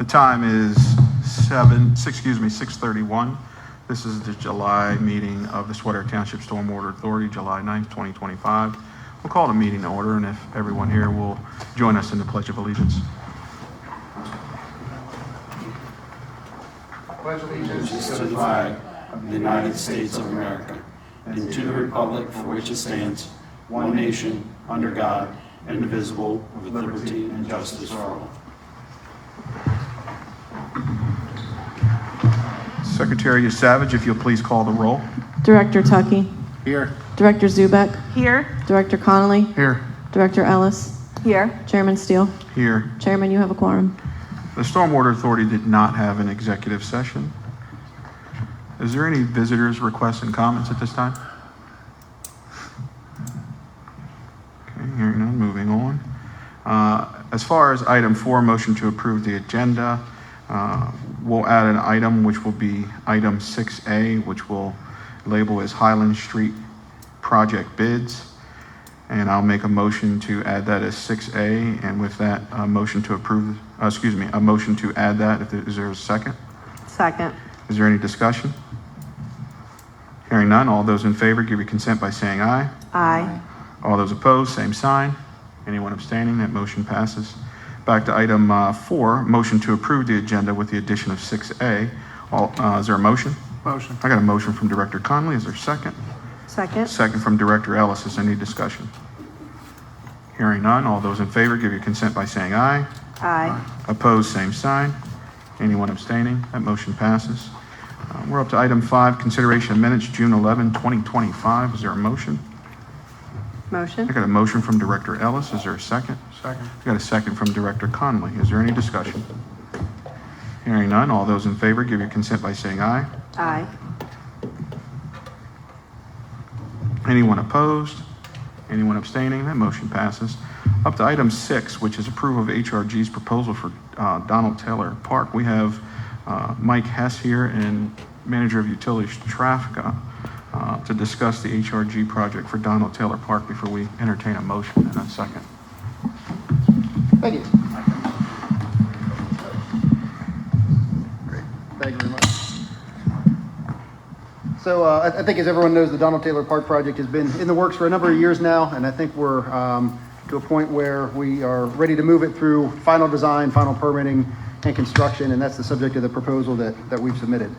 time is 6:31. This is the July meeting of the Swatara Township Stormwater Authority, July 9th, 2025. We'll call the meeting to order, and if everyone here will join us in the Pledge of Allegiance. Pledge allegiance to the flag of the United States of America and to the republic for which it stands, one nation, under God, indivisible, with liberty and justice for all. Secretary Savage, if you'll please call the roll. Director Tuckey. Here. Director Zubek. Here. Director Connolly. Here. Director Ellis. Here. Chairman Steele. Here. Chairman, you have a quorum. The Stormwater Authority did not have an executive session. Is there any visitors' requests and comments at this time? Okay, hearing none, moving on. As far as item 4, motion to approve the agenda, we'll add an item which will be item 6A, which will label as Highland Street project bids. And I'll make a motion to add that as 6A, and with that, a motion to approve, a motion to add that. Is there a second? Second. Is there any discussion? Hearing none, all those in favor give your consent by saying aye. Aye. All those opposed, same sign. Anyone abstaining, that motion passes. Back to item 4, motion to approve the agenda with the addition of 6A. Is there a motion? Motion. I got a motion from Director Connolly. Is there a second? Second. Second from Director Ellis. Is there any discussion? Hearing none, all those in favor give your consent by saying aye. Aye. Opposed, same sign. Anyone abstaining, that motion passes. We're up to item 5, consideration of minutes, June 11, 2025. Is there a motion? Motion. I got a motion from Director Ellis. Is there a second? Second. I got a second from Director Connolly. Is there any discussion? Hearing none, all those in favor give your consent by saying aye. Aye. Anyone opposed? Anyone abstaining? That motion passes. Up to item 6, which is approval of HRG's proposal for Donald Taylor Park. We have Mike Hess here, and Manager of Utilities Traffic, to discuss the HRG project for Donald Taylor Park before we entertain a motion in a second. Thank you. Great. Thank you very much. So I think, as everyone knows, the Donald Taylor Park project has been in the works for a number of years now, and I think we're to a point where we are ready to move it through final design, final permitting, and construction, and that's the subject of the proposal that we've submitted.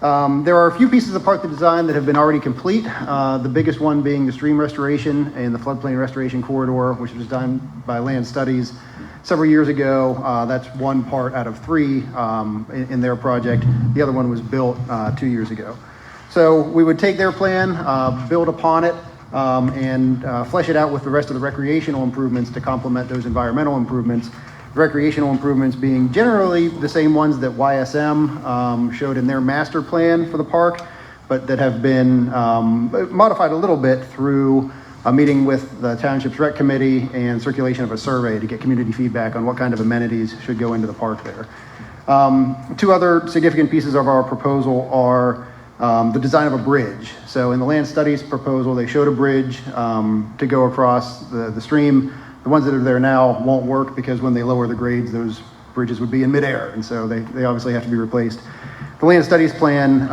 There are a few pieces of part of the design that have been already complete, the biggest one being the stream restoration and the floodplain restoration corridor, which was done by Land Studies several years ago. That's one part out of 3 in their project. The other one was built 2 years ago. So we would take their plan, build upon it, and flesh it out with the rest of the recreational improvements to complement those environmental improvements. Recreational improvements being generally the same ones that YSM showed in their master plan for the park, but that have been modified a little bit through a meeting with the Township's Rec Committee and circulation of a survey to get community feedback on what kind of amenities should go into the park there. 2 other significant pieces of our proposal are the design of a bridge. So in the Land Studies proposal, they showed a bridge to go across the stream. The ones that are there now won't work because when they lower the grades, those bridges would be in midair, and so they obviously have to be replaced. The Land Studies plan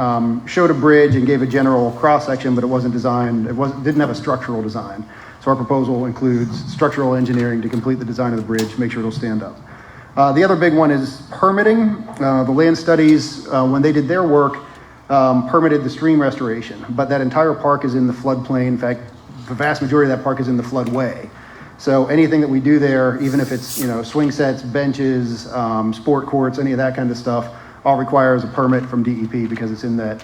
showed a bridge and gave a general cross-section, but it wasn't designed, didn't have a structural design. So our proposal includes structural engineering to complete the design of the bridge, make sure it'll stand up. The other big one is permitting. The Land Studies, when they did their work, permitted the stream restoration, but that entire park is in the floodplain. In fact, the vast majority of that park is in the floodway. So anything that we do there, even if it's swing sets, benches, sport courts, any of that kind of stuff, all requires a permit from DEP because it's in that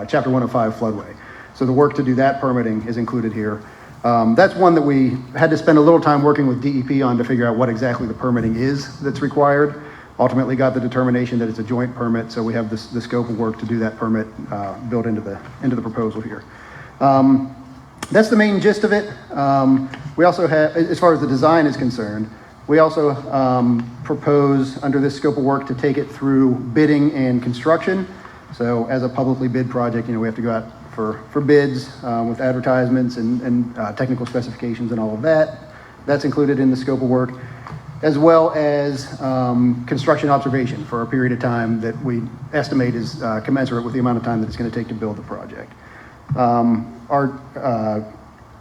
Chapter 105 floodway. So the work to do that permitting is included here. That's one that we had to spend a little time working with DEP on to figure out what exactly the permitting is that's required. Ultimately got the determination that it's a joint permit, so we have the scope of work to do that permit built into the proposal here. That's the main gist of it. We also have, as far as the design is concerned, we also propose under this scope of work to take it through bidding and construction. So as a publicly bid project, we have to go out for bids with advertisements and technical specifications and all of that. That's included in the scope of work. as well as construction observation for a period of time that we estimate is commensurate with the amount of time that it's going to take to build the project. Our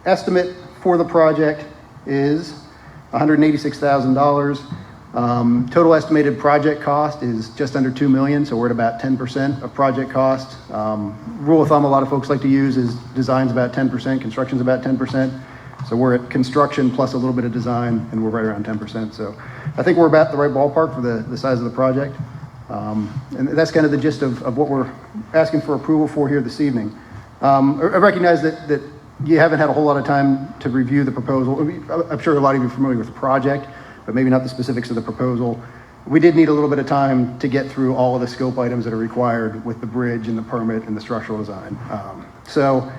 estimate for the project is $186,000. Total estimated project cost is just under $2 million, so we're at about 10% of project cost. Rule of thumb a lot of folks like to use is design's about 10%, construction's about 10%. So we're at construction plus a little bit of design, and we're right around 10%. So I think we're about the right ballpark for the size of the project. And that's kind of the gist of what we're asking for approval for here this evening. I recognize that you haven't had a whole lot of time to review the proposal. I'm sure a lot of you are familiar with the project, but maybe not the specifics of the proposal. We did need a little bit of time to get through all of the scope items that are required with the bridge and the permit and the structural design. So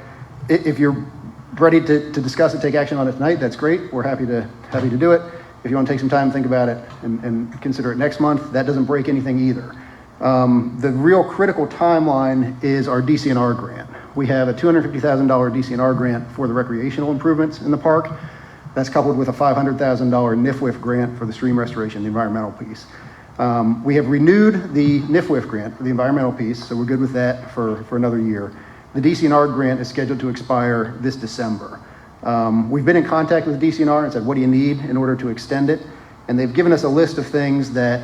if you're ready to discuss it, take action on it tonight, that's great. We're happy to do it. If you want to take some time, think about it and consider it next month, that doesn't break anything either. The real critical timeline is our DCNR grant. We have a $250,000 DCNR grant for the recreational improvements in the park. That's coupled with a $500,000 NIFWIF grant for the stream restoration, the environmental piece. We have renewed the NIFWIF grant for the environmental piece, so we're good with that for another year. The DCNR grant is scheduled to expire this December. We've been in contact with DCNR and said, what do you need in order to extend it? And they've given us a list of things that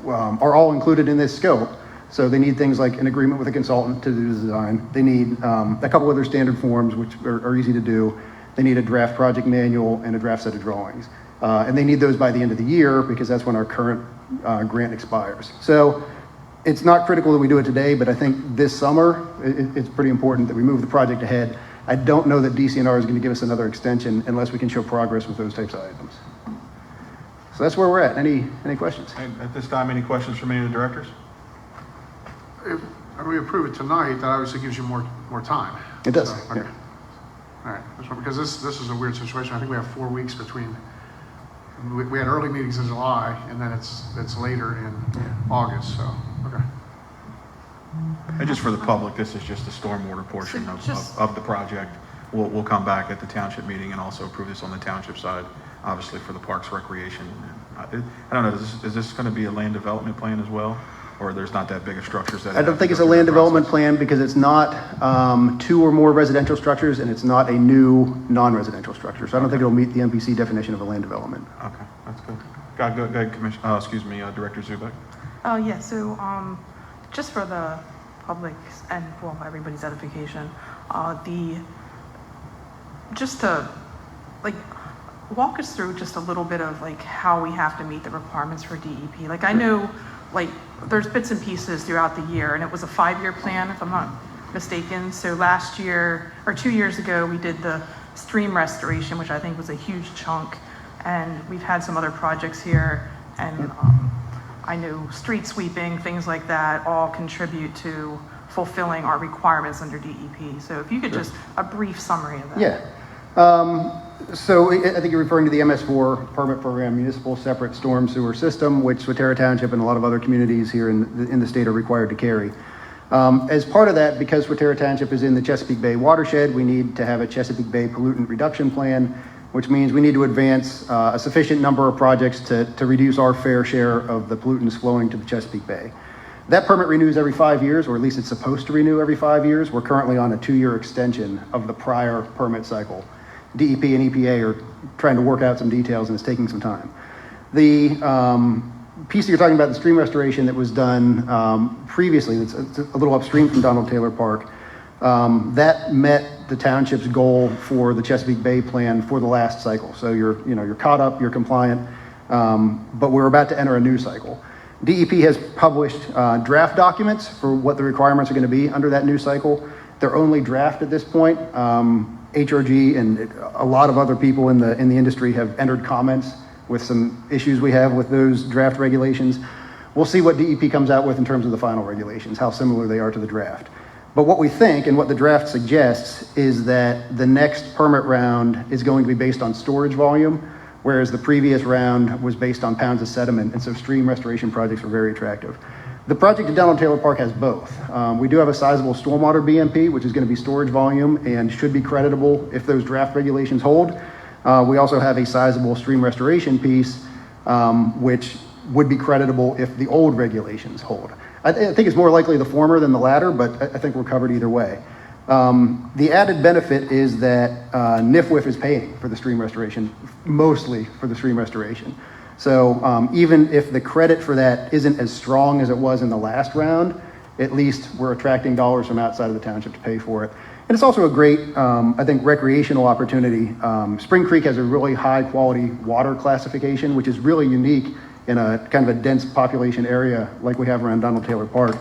are all included in this scope. So they need things like an agreement with a consultant to do the design. They need a couple other standard forms, which are easy to do. They need a draft project manual and a draft set of drawings. And they need those by the end of the year because that's when our current grant expires. So it's not critical that we do it today, but I think this summer, it's pretty important that we move the project ahead. I don't know that DCNR is going to give us another extension unless we can show progress with those types of items. So that's where we're at. Any questions? And at this time, any questions from any of the directors? If we approve it tonight, that obviously gives you more time. It does. So, okay. Yeah. All right, because this is a weird situation. I think we have 4 weeks between. We had early meetings in July, and then it's later in August. So okay. And just for the public, this is just the stormwater portion of the project. We'll come back at the township meeting and also approve this on the township side, obviously for the parks recreation. I don't know, is this going to be a land development plan as well? Or there's not that big of structures that I don't think it's a land development plan because it's not 2 or more residential structures and it's not a new non-residential structure. So I don't think it'll meet the MPC definition of a land development. Okay, that's good. Go ahead, Director Zubek. Oh, yeah, so just for the public and, well, everybody's edification, just to, like, walk us through just a little bit of, like, how we have to meet the requirements for DEP. Like, I know, like, there's bits and pieces throughout the year, and it was a 5-year plan, if I'm not mistaken. So last year, or 2 years ago, we did the stream restoration, which I think was a huge chunk, and we've had some other projects here, and I know street sweeping, things like that, all contribute to fulfilling our requirements under DEP. So if you could just, a brief summary of that. Yeah. So I think you're referring to the MS4 permit program, municipal separate storm sewer system, which Swatara Township and a lot of other communities here in the state are required to carry. As part of that, because Swatara Township is in the Chesapeake Bay watershed, we need to have a Chesapeake Bay pollutant reduction plan, which means we need to advance a sufficient number of projects to reduce our fair share of the pollutants flowing to the Chesapeake Bay. That permit renews every 5 years, or at least it's supposed to renew every 5 years. We're currently on a 2-year extension of the prior permit cycle. DEP and EPA are trying to work out some details, and it's taking some time. The piece that you're talking about, the stream restoration that was done previously, it's a little upstream from Donald Taylor Park, that met the township's goal for the Chesapeake Bay plan for the last cycle. So you're caught up, you're compliant, but we're about to enter a new cycle. DEP has published draft documents for what the requirements are going to be under that new cycle. They're only draft at this point. HRG and a lot of other people in the industry have entered comments with some issues we have with those draft regulations. We'll see what DEP comes out with in terms of the final regulations, how similar they are to the draft. But what we think and what the draft suggests is that the next permit round is going to be based on storage volume, whereas the previous round was based on pounds of sediment, and so stream restoration projects were very attractive. The project at Donald Taylor Park has both. We do have a sizable stormwater BMP, which is going to be storage volume and should be creditable if those draft regulations hold. We also have a sizable stream restoration piece, which would be creditable if the old regulations hold. I think it's more likely the former than the latter, but I think we're covered either way. The added benefit is that NIFWIF is paying for the stream restoration, mostly for the stream restoration. So even if the credit for that isn't as strong as it was in the last round, at least we're attracting dollars from outside of the township to pay for it. And it's also a great, I think, recreational opportunity. Spring Creek has a really high quality water classification, which is really unique in a kind of a dense population area like we have around Donald Taylor Park.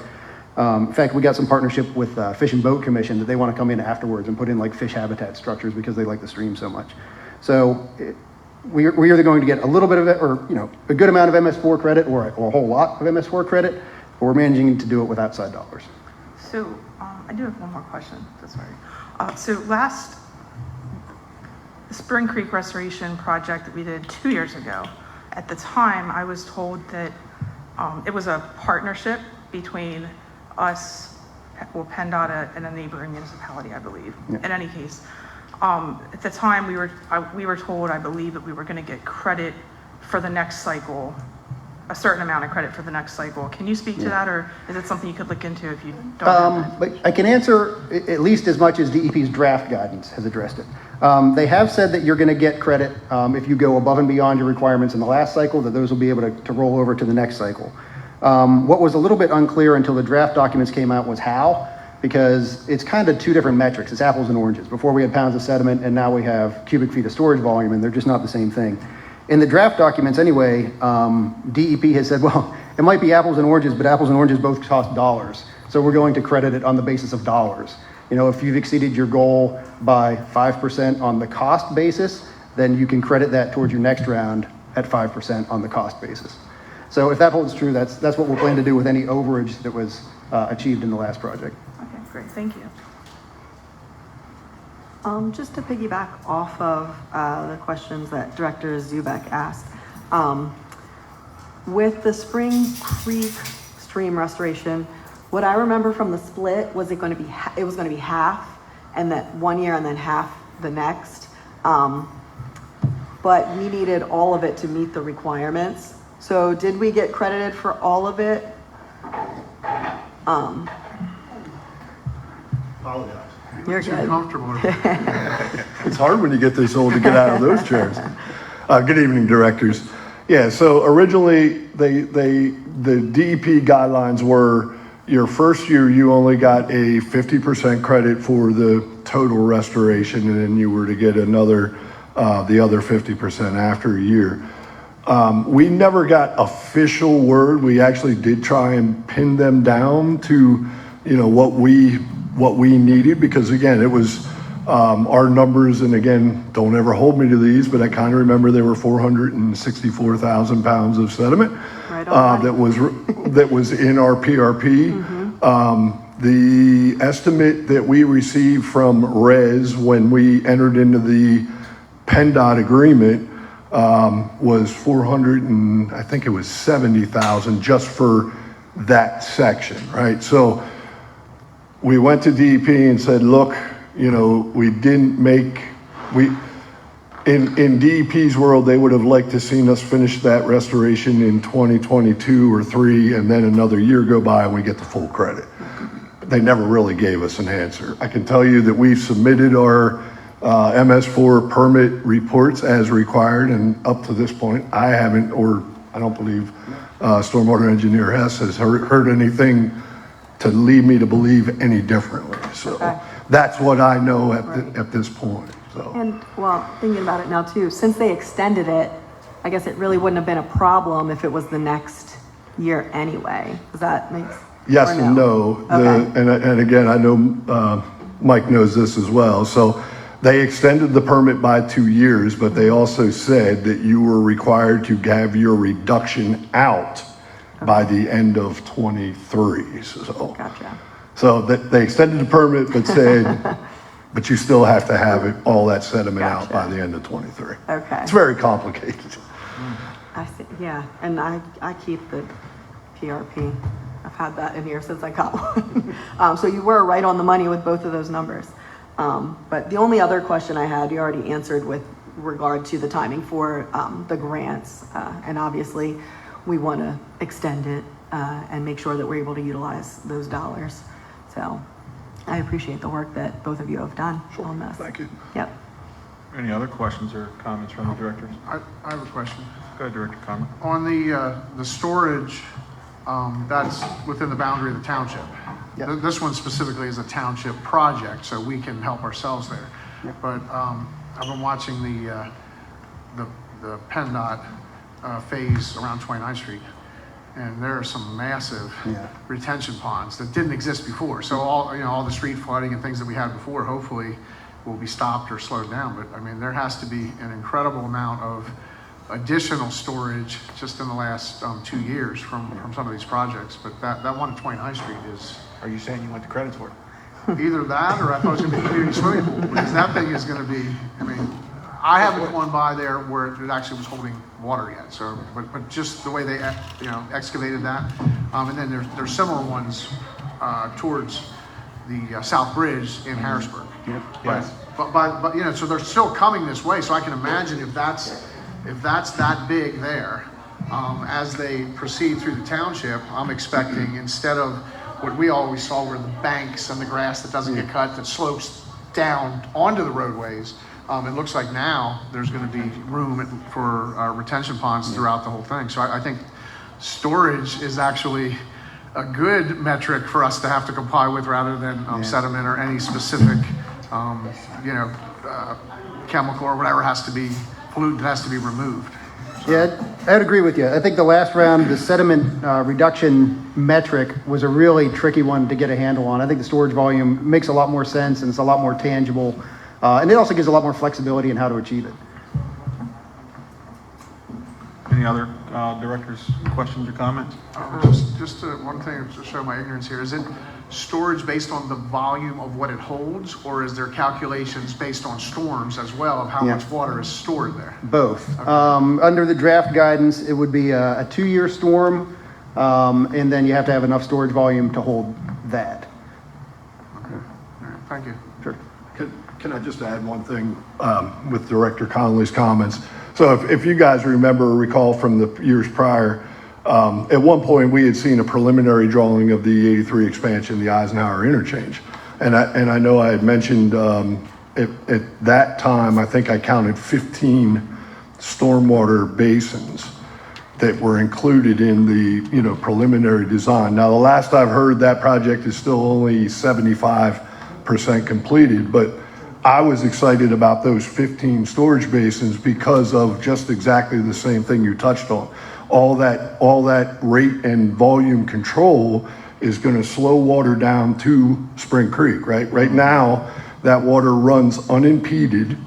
In fact, we got some partnership with Fish and Boat Commission that they want to come in afterwards and put in like fish habitat structures because they like the stream so much. So we're either going to get a little bit of it or, you know, a good amount of MS4 credit or a whole lot of MS4 credit, but we're managing to do it with outside dollars. So I do have one more question. Sorry. So last Spring Creek restoration project that we did 2 years ago, at the time I was told that it was a partnership between us, well, PennDOT and a neighboring municipality, I believe. Yeah. In any case, at the time we were told, I believe, that we were going to get credit for the next cycle, a certain amount of credit for the next cycle. Can you speak to that, or is it something you could look into if you don't have But I can answer at least as much as DEP's draft guidance has addressed it. They have said that you're going to get credit if you go above and beyond your requirements in the last cycle, that those will be able to roll over to the next cycle. What was a little bit unclear until the draft documents came out was how, because it's kind of two different metrics. It's apples and oranges. Before we had pounds of sediment, and now we have cubic feet of storage volume, and they're just not the same thing. In the draft documents anyway, DEP has said, well, it might be apples and oranges, but apples and oranges both cost dollars. So we're going to credit it on the basis of dollars. You know, if you've exceeded your goal by 5% on the cost basis, then you can credit that towards your next round at 5% on the cost basis. So if that holds true, that's what we'll plan to do with any overage that was achieved in the last project. Okay, great, thank you. Just to piggyback off of the questions that Director Zubek asked, with the Spring Creek stream restoration, what I remember from the split was it was going to be half, and that 1 year and then half the next. But we needed all of it to meet the requirements. So did we get credited for all of it? Apologize. You're Too good. comfortable. It's hard when you get this old to get out of those chairs. Good evening, directors. Yeah, so originally the DEP guidelines were your first year you only got a 50% credit for the total restoration, and then you were to get another the other 50% after a year. We never got official word. We actually did try and pin them down to, you know, what we needed, because again, it was our numbers, and again, don't ever hold me to these, but I kind of remember there were 464,000 pounds of sediment Right on. that was in our PRP. The estimate that we received from RES when we entered into the PennDOT agreement was 400 and I think it was 70,000 just for that section, right? So we went to DEP and said, look, you know, we didn't make, in DEP's world, they would have liked to seen us finish that restoration in 2022 or 3, and then another year go by and we get the full credit. They never really gave us an answer. I can tell you that we've submitted our MS4 permit reports as required, and up to this point, I haven't, or I don't believe Stormwater Engineer Hess has heard anything to lead me to believe any differently. So Okay. that's what I know at this point. So And, well, thinking about it now too, since they extended it, I guess it really wouldn't have been a problem if it was the next year anyway. Does that make sense? yes Or and no. Okay. And again, I know Mike knows this as well. So they extended the permit by 2 years, but they also said that you were required to have your reduction out by the end of 23. So, Gotcha. so they extended the permit, but said, but you still have to have it, all that sediment out by Gotcha. the end of 23. Okay. It's very complicated. I see, yeah, and I keep the PRP. I've had that in here since I got one. So you were right on the money with both of those numbers. But the only other question I had, you already answered with regard to the timing for the grants. And obviously, we want to extend it and make sure that we're able to utilize those dollars. So I appreciate the work that both of you have done on this. Thank you. Yep. Any other questions or comments from the directors? I have a question. Go ahead, Director Conley. On the storage, that's within the boundary of the township. Yep. This one specifically is a township project, so we can help ourselves there. Yep. But I've been watching the PennDOT phase around 29th Street, and there are some massive Yeah. retention ponds that didn't exist before. So all the street flooding and things that we had before, hopefully, will be stopped or slowed down. But I mean, there has to be an incredible amount of additional storage just in the last 2 years from some of these projects. But that one at 29th Street is Are you saying you want the credit for it? either that, or I thought it was going to be a community swimming pool, because that thing is going to be, I mean, I haven't gone by there where it actually was holding water yet. So, but just the way they, excavated that. And then there's similar ones towards the South Bridge in Harrisburg. Yes. But so they're still coming this way. So I can imagine if that's that big there, as they proceed through the township, I'm expecting, instead of what we always saw were the banks and the grass that doesn't get cut, that slopes down onto the roadways, it looks like now there's going to be room for retention ponds throughout the whole thing. So I think storage is actually a good metric for us to have to comply with, rather than sediment or any specific, chemical or whatever pollutant has to be removed. Yeah, I'd agree with you. I think the last round, the sediment reduction metric was a really tricky one to get a handle on. I think the storage volume makes a lot more sense, and it's a lot more tangible. And it also gives a lot more flexibility in how to achieve it. Any other directors' questions or comments? Just one thing to show my ignorance here. Is it storage based on the volume of what it holds, or is there calculations based on storms as well of how much water is stored there? Both. Under the draft guidance, it would be a 2-year storm, and then you have to have enough storage volume to hold that. Okay. All right. Thank you. Sure. Can I just add one thing with Director Connolly's comments? So if you guys remember or recall from the years prior, at one point we had seen a preliminary drawing of the 83 expansion, the Eisenhower interchange. And I know I had mentioned at that time, I think I counted 15 stormwater basins that were included in the preliminary design. Now, the last I've heard, that project is still only 75% completed, but I was excited about those 15 storage basins because of just exactly the same thing you touched on. All that rate and volume control is going to slow water down to Spring Creek, right? Right now, that water runs unimpeded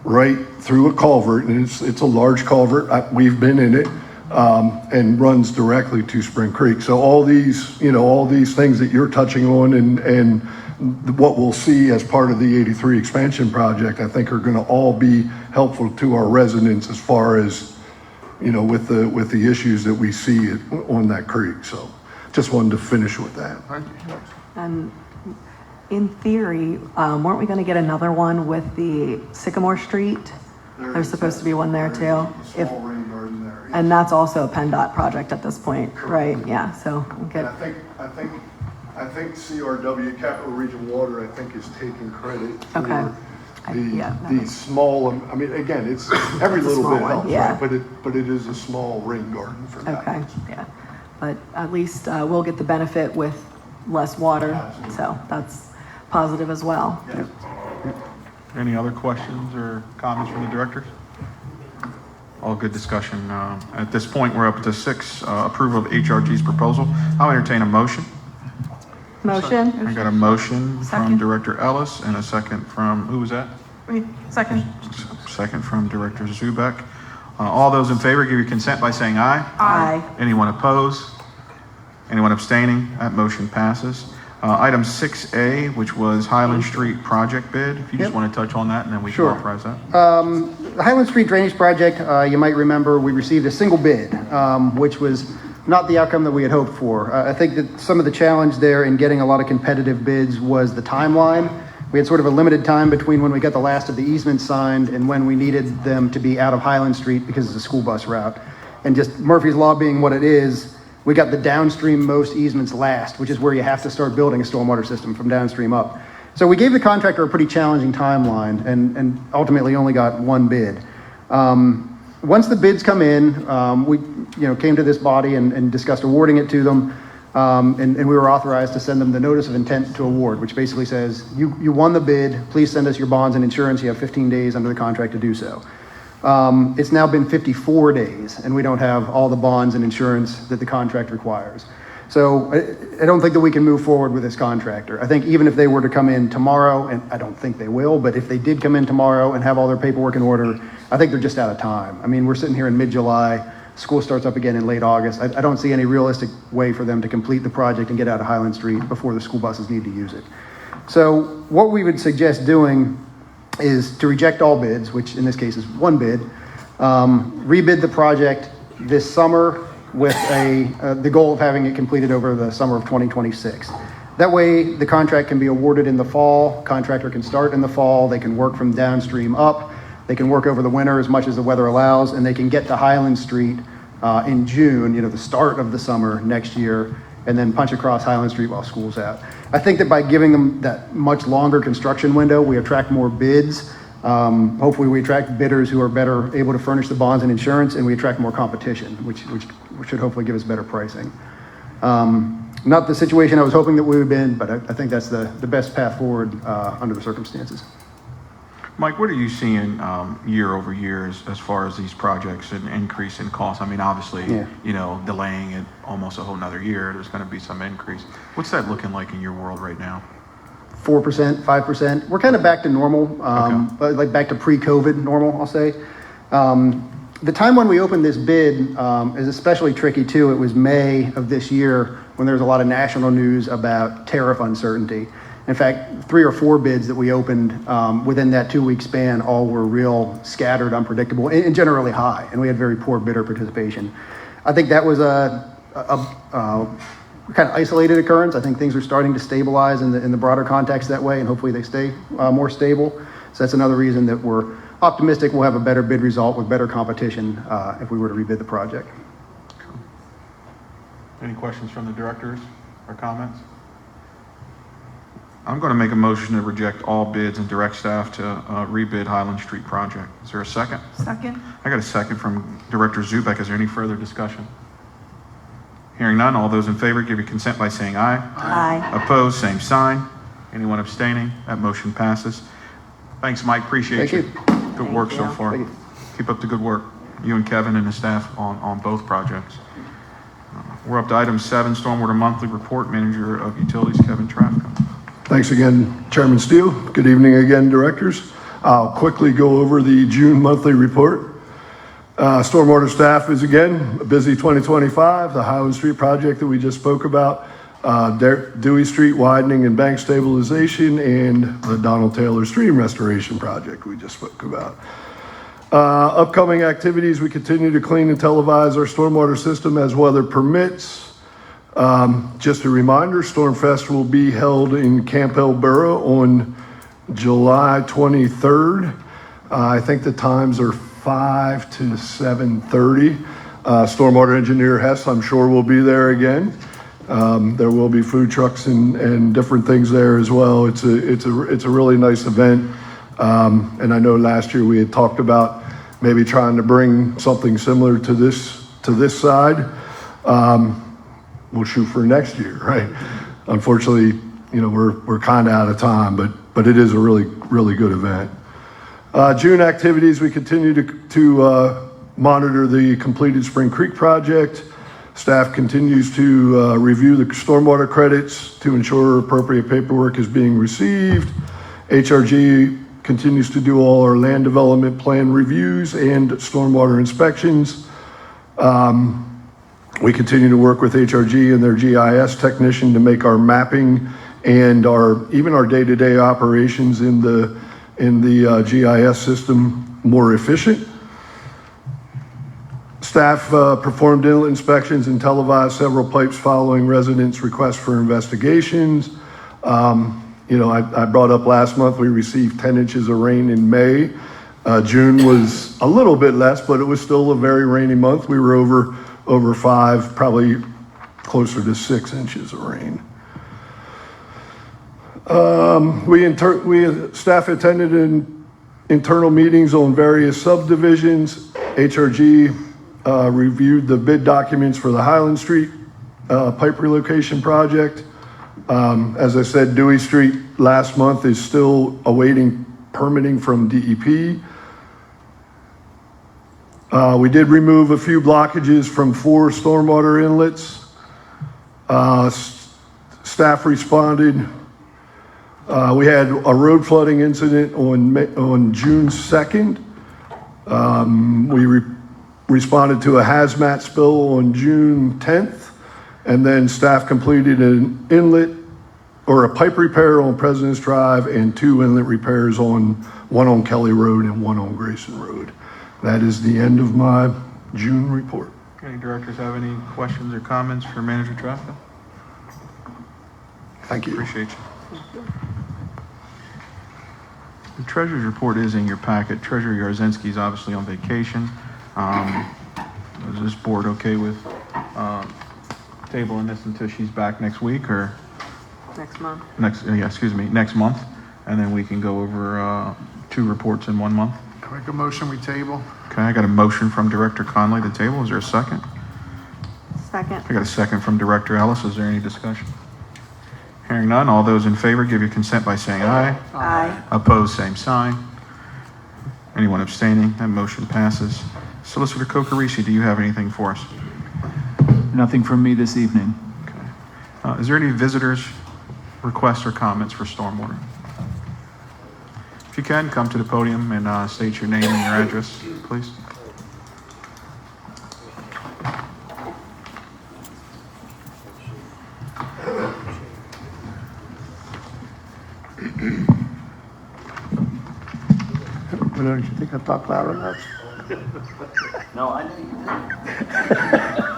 right through a culvert, and it's a large culvert. We've been in it, and runs directly to Spring Creek. So all these things that you're touching on and what we'll see as part of the 83 expansion project, I think are going to all be helpful to our residents as far as, with the issues that we see on that creek. So just wanted to finish with that. Thank you. And in theory, weren't we going to get another one with the Sycamore Street? There's supposed to be one there too. Small rain garden there. And that's also a PennDOT project at this point, right? Yeah, so good. And I think CRW, Capital Region Water, I think is taking credit for Okay. the small, I mean, again, it's every little small bit one, helps, yeah. right? But it is a small rain garden for that. Okay, yeah. But at least we'll get the benefit with less water, so that's positive as well. Any other questions or comments from the directors? All good discussion. At this point, we're up to 6, approval of HRG's proposal. I'll entertain a motion. Motion? I got a motion from Second. Director Ellis and a second from, who was that? Wait, second. Second from Director Zubek. All those in favor, give your consent by saying aye. Aye. Anyone opposed? Anyone abstaining? That motion passes. Item 6A, which was Highland Street project bid. If you just Yep. want to touch on that, and then we can Sure. authorize that. The Highland Street Drainage Project, you might remember, we received a single bid, which was not the outcome that we had hoped for. I think that some of the challenge there in getting a lot of competitive bids was the timeline. We had sort of a limited time between when we got the last of the easements signed and when we needed them to be out of Highland Street because it's a school bus route. And just Murphy's Law being what it is, we got the downstream most easements last, which is where you have to start building a stormwater system from downstream up. So we gave the contractor a pretty challenging timeline and ultimately only got one bid. Once the bids come in, we came to this body and discussed awarding it to them. And we were authorized to send them the notice of intent to award, which basically says, you won the bid, please send us your bonds and insurance. You have 15 days under the contract to do so. It's now been 54 days and we don't have all the bonds and insurance that the contract requires. So I don't think that we can move forward with this contractor. I think even if they were to come in tomorrow, and I don't think they will, but if they did come in tomorrow and have all their paperwork in order, I think they're just out of time. I mean, we're sitting here in mid-July, school starts up again in late August. I don't see any realistic way for them to complete the project and get out of Highland Street before the school buses need to use it. So what we would suggest doing is to reject all bids, which in this case is one bid, rebid the project this summer with the goal of having it completed over the summer of 2026. That way the contract can be awarded in the fall, contractor can start in the fall, they can work from downstream up, they can work over the winter as much as the weather allows, and they can get to Highland Street in June, the start of the summer next year, and then punch across Highland Street while school's out. I think that by giving them that much longer construction window, we attract more bids. Hopefully we attract bidders who are better able to furnish the bonds and insurance, and we attract more competition, which should hopefully give us better pricing. Not the situation I was hoping that we would be in, but I think that's the best path forward under the circumstances. Mike, what are you seeing year over year as far as these projects and increase in cost? I mean, obviously, delaying it almost a whole nother year, there's going to be some increase. What's that looking like in your world right now? 4%, 5%. We're kind of back to normal, like back to pre-COVID normal, I'll say. The time when we opened this bid is especially tricky too. It was May of this year when there was a lot of national news about tariff uncertainty. In fact, 3 or 4 bids that we opened within that 2-week span all were real scattered, unpredictable, and generally high, and we had very poor bidder participation. I think that was a kind of isolated occurrence. I think things are starting to stabilize in the broader context that way, and hopefully they stay more stable. So that's another reason that we're optimistic we'll have a better bid result with better competition if we were to rebid the project. Cool. Any questions from the directors or comments? I'm going to make a motion to reject all bids and direct staff to rebid Highland Street project. Is there a second? Second. I got a second from Director Zubek. Is there any further discussion? Hearing none, all those in favor give your consent by saying aye. Aye. Opposed, same sign. Anyone abstaining? That motion passes. Thanks, Mike. Appreciate Thank you. you. Good work so you. far. Thank you. Keep up the good work. You and Kevin and the staff on both projects. We're up to item 7, Stormwater Monthly Report. Manager of Utilities, Kevin Trafka. Thanks again, Chairman Steele. Good evening again, directors. I'll quickly go over the June monthly report. Stormwater staff is again a busy 2025. The Highland Street project that we just spoke about, Dewey Street widening and bank stabilization, and the Donald Taylor Stream restoration project we just spoke about. Upcoming activities, we continue to clean and televise our stormwater system as weather permits. Just a reminder, Stormfest will be held in Campbell Borough on July 23rd. I think the times are 5 to 7:30. Stormwater engineer Hess, I'm sure, will be there again. There will be food trucks and different things there as well. It's a really nice event. And I know last year we had talked about maybe trying to bring something similar to this side. We'll shoot for next year, right? Unfortunately, we're kind of out of time, but it is a really, really good event. June activities, we continue to monitor the completed Spring Creek project. Staff continues to review the stormwater credits to ensure appropriate paperwork is being received. HRG continues to do all our land development plan reviews and stormwater inspections. We continue to work with HRG and their GIS technician to make our mapping and even our day-to-day operations in the GIS system more efficient. Staff performed inlet inspections and televised several pipes following residents' requests for investigations. I brought up last month, we received 10 inches of rain in May. June was a little bit less, but it was still a very rainy month. We were over 5, probably closer to 6 inches of rain. Staff attended internal meetings on various subdivisions. HRG reviewed the bid documents for the Highland Street pipe relocation project. As I said, Dewey Street last month is still awaiting permitting from DEP. We did remove a few blockages from 4 stormwater inlets. Staff responded. We had a road flooding incident on June 2nd. We responded to a hazmat spill on June 10th, and then staff completed an inlet or a pipe repair on President's Drive and 2 inlet repairs one on Kelly Road and 1 on Grayson Road. That is the end of my June report. Any directors have any questions or comments for Manager Traffic? Thank you. Appreciate you. The treasurer's report is in your packet. Treasurer Yarzinski is obviously on vacation. Is this board okay with tabling this until she's back next week or Next month. next month? And then we can go over 2 reports in 1 month. Can I make a motion, we table? Okay, I got a motion from Director Conley to table. Is there a second? Second. I got a second from Director Ellis. Is there any discussion? Hearing none, all those in favor give your consent by saying aye. Aye. Opposed, same sign. Anyone abstaining? That motion passes. Solicitor Kokorisi, do you have anything for us? Nothing from me this evening. Okay. Is there any visitors' requests or comments for stormwater? If you can, come to the podium and state your name and your address, please. Don't you think I talk loud enough? No, I know you did.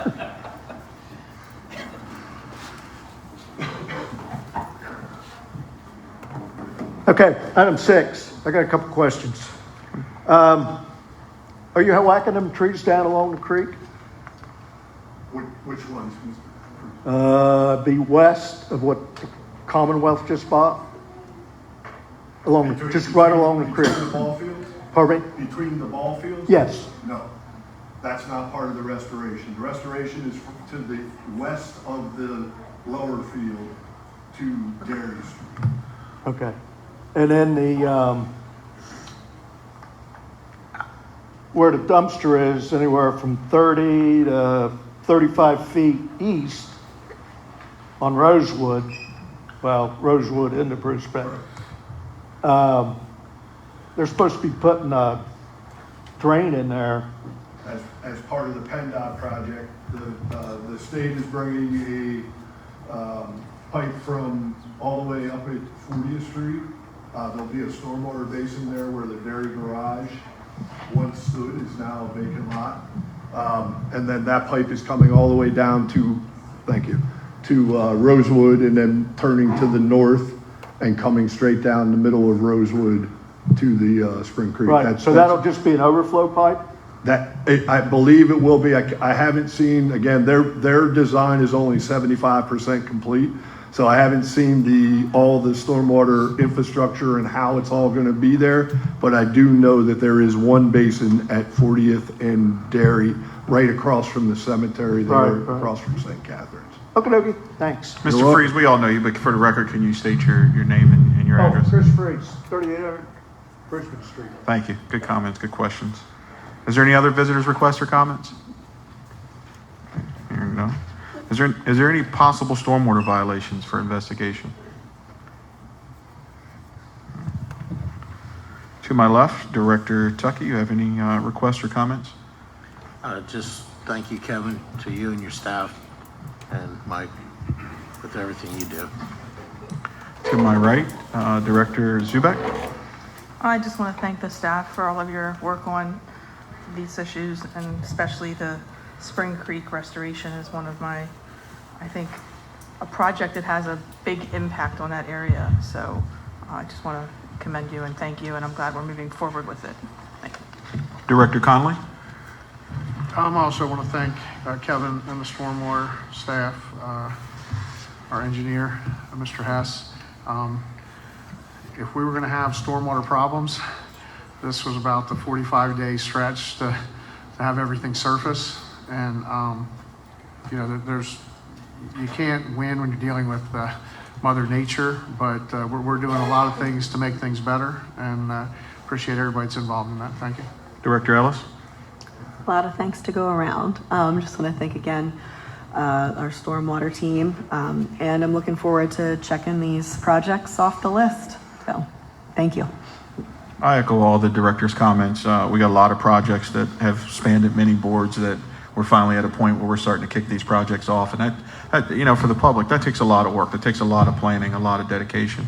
Okay, item 6. I got a couple questions. Are you whacking them trees down along the creek? Which ones, Mr.? Be west of what the Commonwealth just bought? Just right along the creek. Between the ball fields? Pardon me? Between the ball fields? Yes. No, that's not part of the restoration. The restoration is to the west of the lower field to Dairy Street. Okay. And then where the dumpster is, anywhere from 30 to 35 feet east on Rosewood, Rosewood into Bruce Bay. They're supposed to be putting a drain in there. As part of the PennDOT project, the state is bringing a pipe from all the way up at 40th Street. There'll be a stormwater basin there where the dairy garage once stood, is now a vacant lot. And then that pipe is coming all the way down to, Rosewood, and then turning to the north and coming straight down the middle of Rosewood to the Spring Creek. Right, so that'll just be an overflow pipe? I believe it will be. I haven't seen, again, their design is only 75% complete. So I haven't seen all the stormwater infrastructure and how it's all going to be there. But I do know that there is one basin at 40th and Dairy right across from the cemetery there, Right. across from St. Catherine's. Okay, thanks. Mr. Freeze, we all know you, but for the record, can you state your name and your address? Chris Freeze, 3800 Brisbane Street. Thank you. Good comments, good questions. Is there any other visitors' requests or comments? Hearing none. Is there any possible stormwater violations for investigation? To my left, Director Tuckey, you have any requests or comments? Just thank you, Kevin, to you and your staff, and Mike, with everything you do. To my right, Director Zubek. I just want to thank the staff for all of your work on these issues, and especially the Spring Creek restoration is one of my, I think, a project that has a big impact on that area. So I just want to commend you and thank you, and I'm glad we're moving forward with it. Thank you. Director Conley? I also want to thank Kevin and the Stormwater staff, our engineer, Mr. Hess. If we were going to have stormwater problems, this was about the 45-day stretch to have everything surface. And, you know, you can't win when you're dealing with Mother Nature, but we're doing a lot of things to make things better, and appreciate everybody that's involved in that. Thank you. Director Ellis? A lot of thanks to go around. Just want to thank again our stormwater team, and I'm looking forward to checking these projects off the list. So, thank you. I echo all the director's comments. We got a lot of projects that have spanned many boards that we're finally at a point where we're starting to kick these projects off. And that, you know, for the public, that takes a lot of work. That takes a lot of planning, a lot of dedication.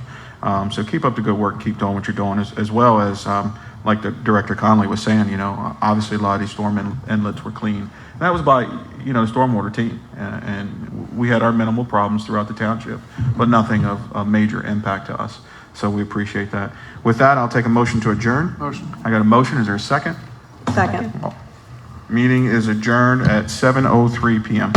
So keep up the good work. Keep doing what you're doing, as well as, like the Director Conley was saying, you know, obviously a lot of these storm inlets were clean. And that was by, you know, the stormwater team. And we had our minimal problems throughout the township, but nothing of major impact to us. So we appreciate that. With that, I'll take a motion to adjourn. Motion. I got a motion. Is there a second? Second. Meeting is adjourned at 7:03 p.m.